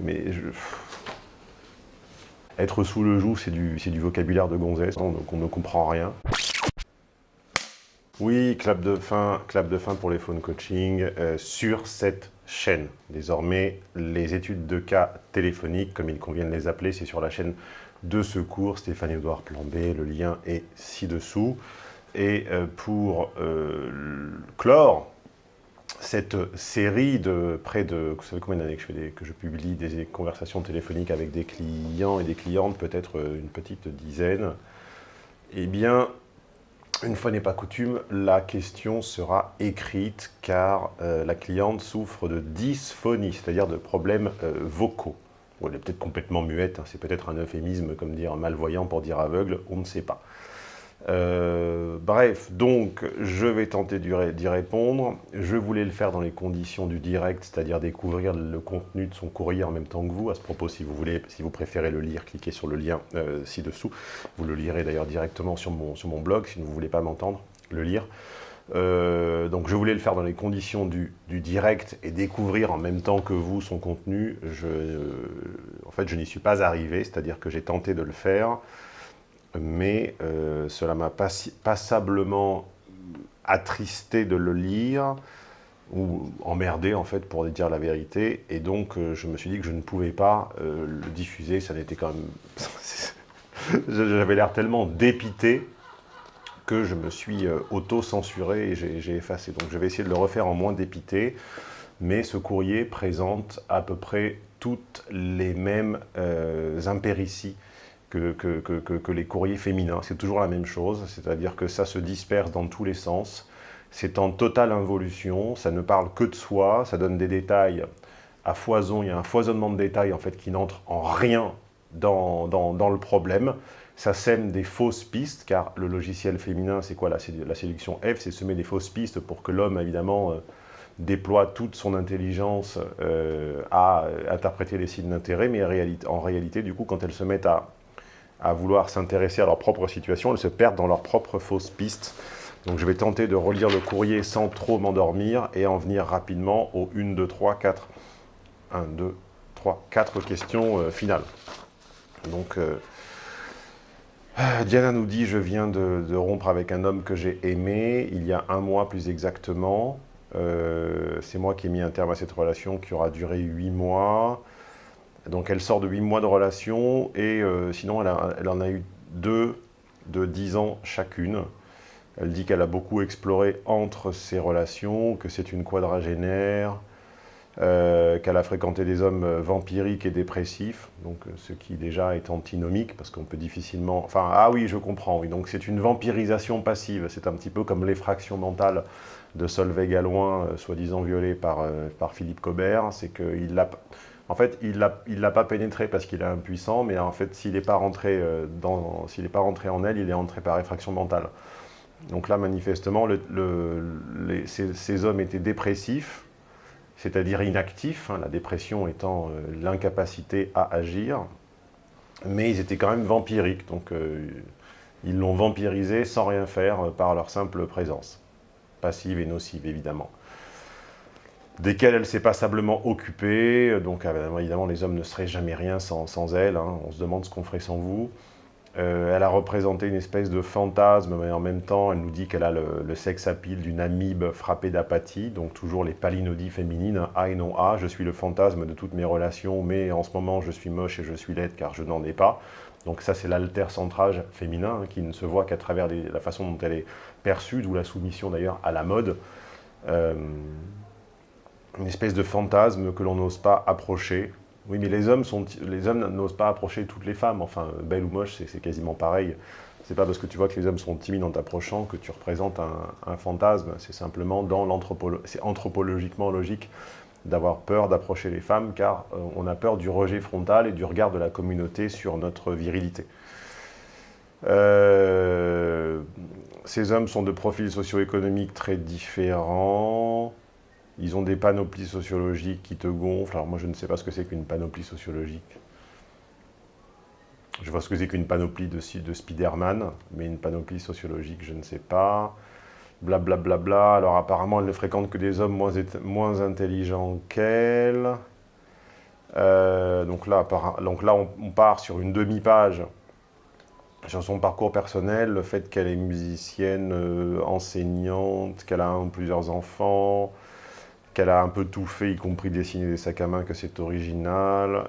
Mais être sous le joug, c'est du vocabulaire de gonzesse, hein, donc on ne comprend rien. Oui, clap de fin pour les phone coaching sur cette chaîne. Désormais, les études de cas téléphoniques, comme il convient de les appeler, c'est sur la chaîne de secours Stéphane-Édouard Plambé. Le lien est ci-dessous. Et pour clore cette série de près de... Vous savez combien d'années que je publie des conversations téléphoniques avec des clients et des clientes, peut-être une petite dizaine. Eh bien, une fois n'est pas coutume, la question sera écrite car la cliente souffre de dysphonie, c'est-à-dire de problèmes vocaux. Bon, elle est peut-être complètement muette, hein, c'est peut-être un euphémisme comme dire malvoyant pour dire aveugle, on ne sait pas. Bref, donc je vais tenter d'y répondre. Je voulais le faire dans les conditions du direct, c'est-à-dire découvrir le contenu de son courrier en même temps que vous. À ce propos, si vous préférez le lire, cliquez sur le lien ci-dessous. Vous le lirez d'ailleurs directement sur mon blog, si vous ne voulez pas m'entendre le lire. Donc je voulais le faire dans les conditions du direct et découvrir en même temps que vous son contenu. En fait, je n'y suis pas arrivé, c'est-à-dire que j'ai tenté de le faire. Mais cela m'a passablement attristé de le lire, ou emmerdé en fait pour dire la vérité, et donc je me suis dit que je ne pouvais pas le diffuser, ça n'était quand même... J'avais l'air tellement dépité que je me suis auto-censuré et j'ai effacé. Donc je vais essayer de le refaire en moins dépité, mais ce courrier présente à peu près toutes les mêmes impérities que les courriers féminins. C'est toujours la même chose, c'est-à-dire que ça se disperse dans tous les sens. C'est en totale involution, ça ne parle que de soi, ça donne des détails à foison. Il y a un foisonnement de détails en fait qui n'entre en rien dans le problème. Ça sème des fausses pistes, car le logiciel féminin, c'est quoi la séduction F? C'est semer des fausses pistes pour que l'homme, évidemment, déploie toute son intelligence à interpréter les signes d'intérêt, mais en réalité, du coup, quand elles se mettent à vouloir s'intéresser à leur propre situation, elles se perdent dans leurs propres fausses pistes. Donc je vais tenter de relire le courrier sans trop m'endormir et en venir rapidement aux 1, 2, 3, 4. 1, 2, 3, 4 questions finales. Donc Diana nous dit « Je viens de rompre avec un homme que j'ai aimé, il y a 1 mois plus exactement. C'est moi qui ai mis un terme à cette relation qui aura duré 8 mois. » Donc elle sort de 8 mois de relation et sinon elle en a eu 2 de 10 ans chacune. Elle dit qu'elle a beaucoup exploré entre ces relations, que c'est une quadragénaire, qu'elle a fréquenté des hommes vampiriques et dépressifs, donc ce qui déjà est antinomique, parce qu'on peut difficilement... Enfin, ah oui, je comprends, oui. Donc c'est une vampirisation passive, c'est un petit peu comme l'effraction mentale de Solveig Galloin, soi-disant violée par Philippe Cobert, c'est qu'il l'a... En fait, il l'a pas pénétré parce qu'il est impuissant, mais en fait, s'il n'est pas rentré en elle, il est rentré par effraction mentale. Donc là, manifestement, ces hommes étaient dépressifs, c'est-à-dire inactifs, hein, la dépression étant l'incapacité à agir, mais ils étaient quand même vampiriques, donc ils l'ont vampirisé sans rien faire par leur simple présence, passive et nocive évidemment. Desquelles elle s'est passablement occupée, donc évidemment les hommes ne seraient jamais rien sans elle, hein, on se demande ce qu'on ferait sans vous. Elle a représenté une espèce de fantasme, mais en même temps elle nous dit qu'elle a le sex appeal d'une amibe frappée d'apathie, donc toujours les palinodies féminines, A et non A, je suis le fantasme de toutes mes relations, mais en ce moment je suis moche et je suis laide car je n'en ai pas. Donc ça c'est l'altercentrage féminin, hein, qui ne se voit qu'à travers la façon dont elle est perçue, d'où la soumission d'ailleurs à la mode. Une espèce de fantasme que l'on n'ose pas approcher. Oui, mais les hommes n'osent pas approcher toutes les femmes. Enfin, belle ou moche, c'est quasiment pareil. C'est pas parce que tu vois que les hommes sont timides en t'approchant que tu représentes un fantasme. C'est simplement c'est anthropologiquement logique d'avoir peur d'approcher les femmes, car on a peur du rejet frontal et du regard de la communauté sur notre virilité. Ces hommes sont de profils socio-économiques très différents. Ils ont des panoplies sociologiques qui te gonflent. Alors moi, je ne sais pas ce que c'est qu'une panoplie sociologique. Je vois ce que c'est qu'une panoplie de Spider-Man, mais une panoplie sociologique, je ne sais pas. Blablabla. Bla, bla, bla. Alors apparemment, elle ne fréquente que des hommes moins intelligents qu'elle. Donc là, on part sur une demi-page sur son parcours personnel, le fait qu'elle est musicienne, enseignante, qu'elle a plusieurs enfants, qu'elle a un peu tout fait, y compris dessiner des sacs à main, que c'est original.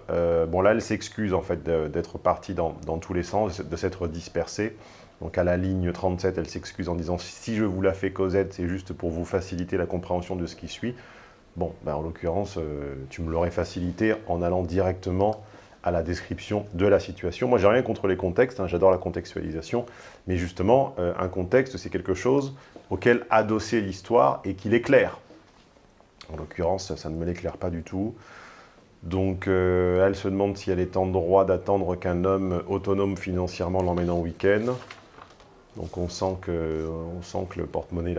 Bon, là, elle s'excuse en fait d'être partie dans tous les sens, de s'être dispersée. Donc à la ligne 37, elle s'excuse en disant « Si je vous la fais Cosette, c'est juste pour vous faciliter la compréhension de ce qui suit. » Bon, ben, en l'occurrence, tu me l'aurais facilité en allant directement à la description de la situation. Moi, j'ai rien contre les contextes, hein, j'adore la contextualisation, mais justement, un contexte, c'est quelque chose auquel adosser l'histoire et qu'il éclaire. En l'occurrence, ça ne me l'éclaire pas du tout. Donc, elle se demande si elle est en droit d'attendre qu'un homme autonome financièrement l'emmène en week-end. Donc, on sent que le porte-monnaie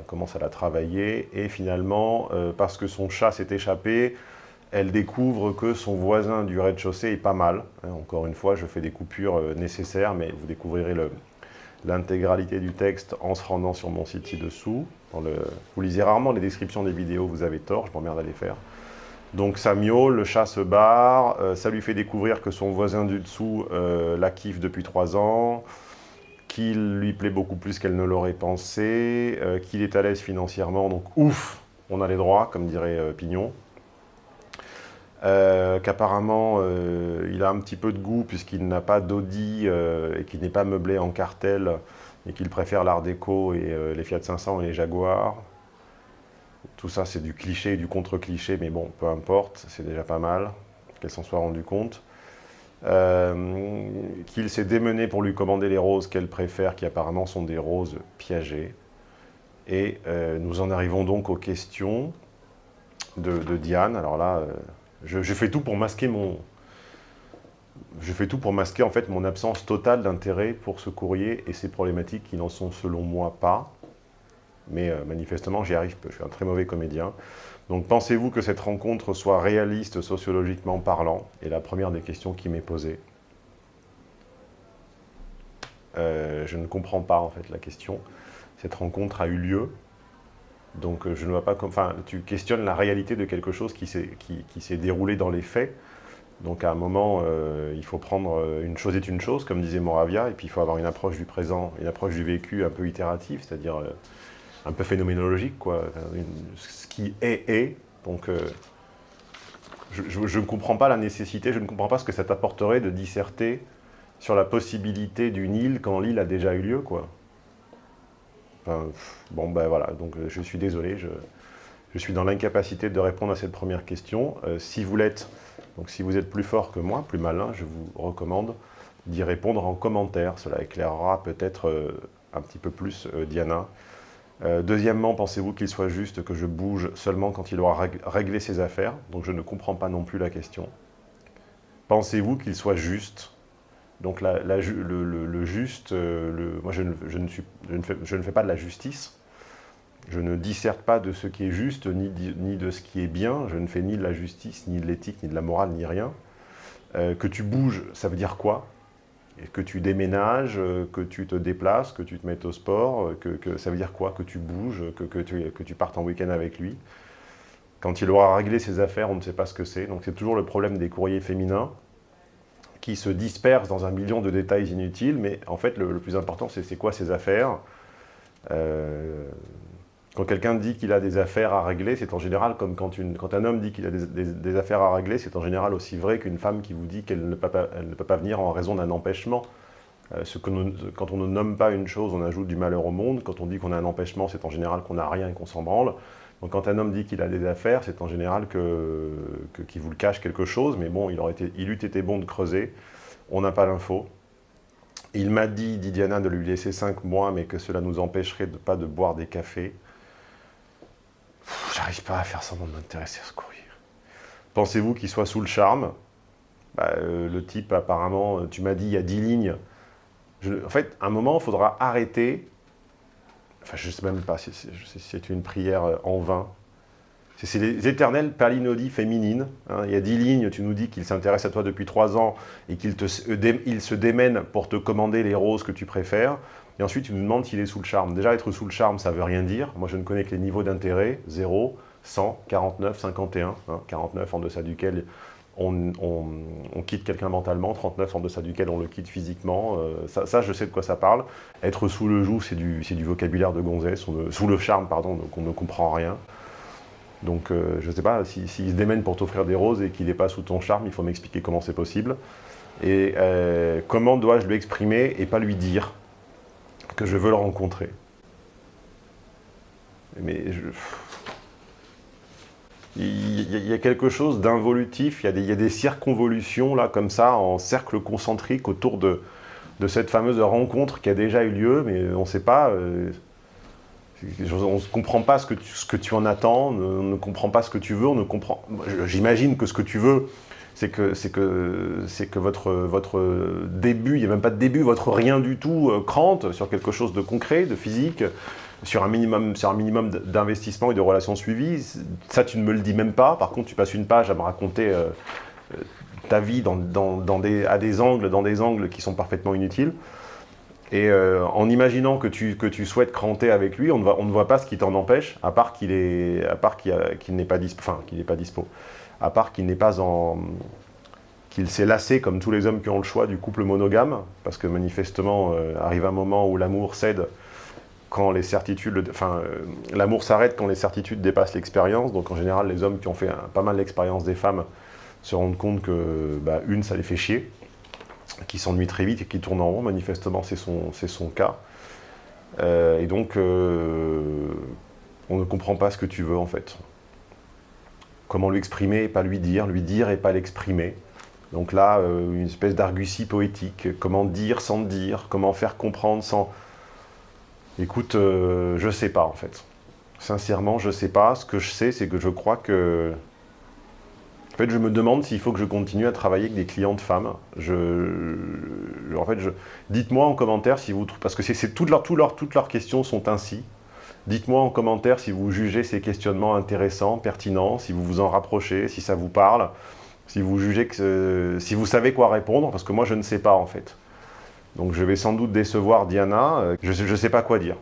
commence à la travailler. Et finalement, parce que son chat s'est échappé, elle découvre que son voisin du rez-de-chaussée est pas mal. Encore une fois, je fais des coupures nécessaires, mais vous découvrirez l'intégralité du texte en se rendant sur mon site ci-dessous. Vous lisez rarement les descriptions des vidéos, vous avez tort, je m'emmerde à les faire. Donc ça miaule, le chat se barre, ça lui fait découvrir que son voisin du dessous la kiffe depuis 3 ans, qu'il lui plaît beaucoup plus qu'elle ne l'aurait pensé, qu'il est à l'aise financièrement, donc ouf, on a les droits, comme dirait Pignon. Qu'apparemment il a un petit peu de goût puisqu'il n'a pas d'Audi et qu'il n'est pas meublé en cartel et qu'il préfère l'Art déco et les Fiat 500 et les Jaguars. Tout ça c'est du cliché et du contre-cliché, mais bon, peu importe, c'est déjà pas mal qu'elle s'en soit rendue compte. Qu'il s'est démené pour lui commander les roses qu'elle préfère, qui apparemment sont des roses piégées. Et nous en arrivons donc aux questions de Diane. Alors là, je fais tout pour masquer en fait mon absence totale d'intérêt pour ce courrier et ces problématiques qui n'en sont selon moi pas. Mais manifestement, j'y arrive peu. Je suis un très mauvais comédien. Donc, pensez-vous que cette rencontre soit réaliste sociologiquement parlant? Et la première des questions qui m'est posée. Je ne comprends pas en fait la question. Cette rencontre a eu lieu. Donc je ne vois pas comme... Enfin, tu questionnes la réalité de quelque chose qui s'est déroulé dans les faits. Donc à un moment, il faut prendre une chose est une chose, comme disait Moravia, et puis il faut avoir une approche du présent, une approche du vécu un peu itérative, c'est-à-dire un peu phénoménologique, quoi. Ce qui est. Donc je ne comprends pas la nécessité, je ne comprends pas ce que ça t'apporterait de disserter sur la possibilité d'une île quand l'île a déjà eu lieu, quoi. Enfin, bon, ben voilà, donc je suis désolé, je suis dans l'incapacité de répondre à cette première question. Si vous l'êtes, donc si vous êtes plus fort que moi, plus malin, je vous recommande d'y répondre en commentaire. Cela éclairera peut-être un petit peu plus Diana. Deuxièmement, pensez-vous qu'il soit juste que je bouge seulement quand il aura réglé ses affaires? Donc je ne comprends pas non plus la question. Pensez-vous qu'il soit juste? Donc le juste, moi je ne fais pas de la justice, je ne disserte pas de ce qui est juste, ni de ce qui est bien, je ne fais ni de la justice, ni de l'éthique, ni de la morale, ni rien. Que tu bouges, ça veut dire quoi? Que tu déménages, que tu te déplaces, que tu te mettes au sport, ça veut dire quoi? Que tu bouges, que tu partes en week-end avec lui. Quand il aura réglé ses affaires, on ne sait pas ce que c'est. Donc c'est toujours le problème des courriers féminins, qui se dispersent dans un million de détails inutiles, mais en fait, le plus important, c'est quoi ces affaires? Quand quelqu'un dit qu'il a des affaires à régler, c'est en général comme quand un homme dit qu'il a des affaires à régler, c'est en général aussi vrai qu'une femme qui vous dit qu'elle ne peut pas venir en raison d'un empêchement. Quand on ne nomme pas une chose, on ajoute du malheur au monde. Quand on dit qu'on a un empêchement, c'est en général qu'on n'a rien et qu'on s'en branle. Donc quand un homme dit qu'il a des affaires, c'est en général qu'il vous le cache quelque chose, mais bon, il eût été bon de creuser. On n'a pas l'info. Il m'a dit Diana, de lui laisser 5 mois, mais que cela nous empêcherait pas de boire des cafés. J'arrive pas à faire semblant de m'intéresser à ce courrier. Pensez-vous qu'il soit sous le charme? Le type, apparemment, tu m'as dit, il y a 10 lignes. En fait, à un moment, il faudra arrêter. Enfin, je ne sais même pas si c'est une prière en vain. C'est les éternelles palinodies féminines. Hein. Il y a 10 lignes, tu nous dis qu'il s'intéresse à toi depuis 3 ans et qu'il se démène pour te commander les roses que tu préfères. Et ensuite, tu nous demandes s'il est sous le charme. Déjà, être sous le charme, ça ne veut rien dire. Moi, je ne connais que les niveaux d'intérêt, 0, 100, 49, 51. Hein, 49, en deçà duquel on quitte quelqu'un mentalement, 39 en deçà duquel on le quitte physiquement. Ça, je sais de quoi ça parle. Être sous le joug, c'est du vocabulaire de gonzesse, sous le charme, pardon, donc on ne comprend rien. Donc je ne sais pas, s'il se démène pour t'offrir des roses et qu'il n'est pas sous ton charme, il faut m'expliquer comment c'est possible. Et comment dois-je lui exprimer et pas lui dire que je veux le rencontrer. Mais il y a quelque chose d'involutif, il y a des circonvolutions là comme ça, en cercle concentrique autour de cette fameuse rencontre qui a déjà eu lieu, mais on ne sait pas, on ne comprend pas ce que tu en attends, on ne comprend pas ce que tu veux, j'imagine que ce que tu veux, c'est que votre début, il n'y a même pas de début, votre rien du tout crante sur quelque chose de concret, de physique, sur un minimum d'investissement et de relations suivies. Ça, tu ne me le dis même pas. Par contre, tu passes une page à me raconter ta vie dans des angles qui sont parfaitement inutiles. Et en imaginant que tu souhaites cranter avec lui, on ne voit pas ce qui t'en empêche, à part qu'il n'est pas dispo, à part qu'il s'est lassé, comme tous les hommes qui ont le choix, du couple monogame, parce que manifestement, arrive un moment où l'amour cède quand les certitudes, l'amour s'arrête quand les certitudes dépassent l'expérience. Donc en général, les hommes qui ont fait pas mal l'expérience des femmes se rendent compte que une, ça les fait chier, qui s'ennuie très vite et qui tourne en rond. Manifestement, c'est son cas. Et donc, on ne comprend pas ce que tu veux, en fait. Comment lui exprimer et pas lui dire et pas l'exprimer. Donc là, une espèce d'argutie poétique. Comment dire sans dire, comment faire comprendre sans... Écoute, je sais pas, en fait. Sincèrement, je sais pas. Ce que je sais, c'est que je crois que... En fait, je me demande s'il faut que je continue à travailler avec des clientes femmes. Dites-moi en commentaire si vous trouvez... Parce que toutes leurs questions sont ainsi. Dites-moi en commentaire si vous jugez ces questionnements intéressants, pertinents, si vous vous en rapprochez, si ça vous parle, si vous jugez si vous savez quoi répondre, parce que moi, je ne sais pas, en fait. Donc, je vais sans doute décevoir Diana. Je ne sais pas quoi dire.